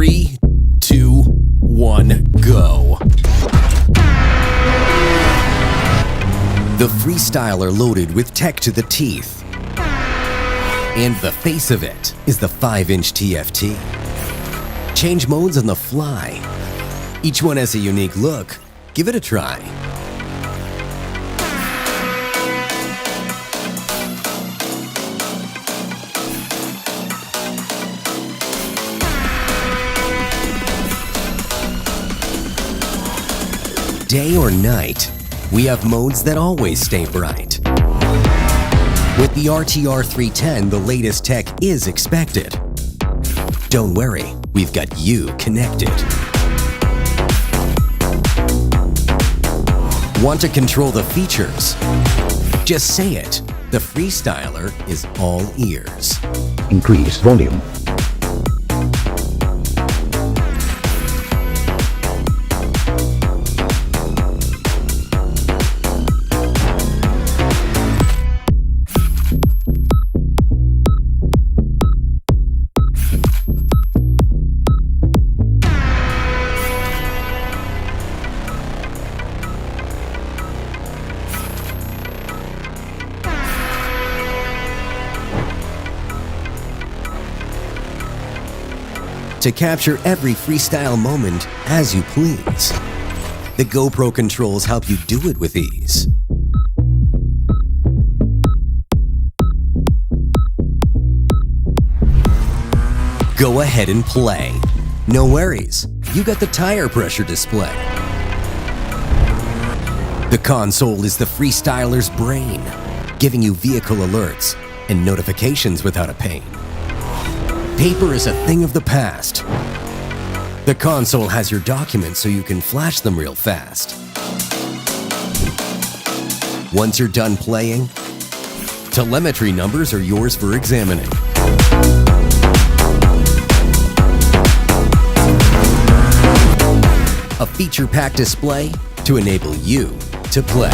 3, 2, 1, go. The Freestyler loaded with tech to the teeth. And the face of it is the 5-inch TFT. Change modes on the fly. Each one has a unique look. Give it a try. Day or night, we have modes that always stay bright. With the RTR 310, the latest tech is expected. Don't worry, we've got you connected. Want to control the features? Just say it. The Freestyler is all ears. Increase volume. To capture every freestyle moment as you please. The GoPro controls help you do it with ease. Go ahead and play. No worries, you got the tire pressure display. The console is the Freestyler's brain, giving you vehicle alerts and notifications without a pain. Paper is a thing of the past. The console has your documents so you can flash them real fast. Once you're done playing, telemetry numbers are yours for examining. A feature-packed display to enable you to play.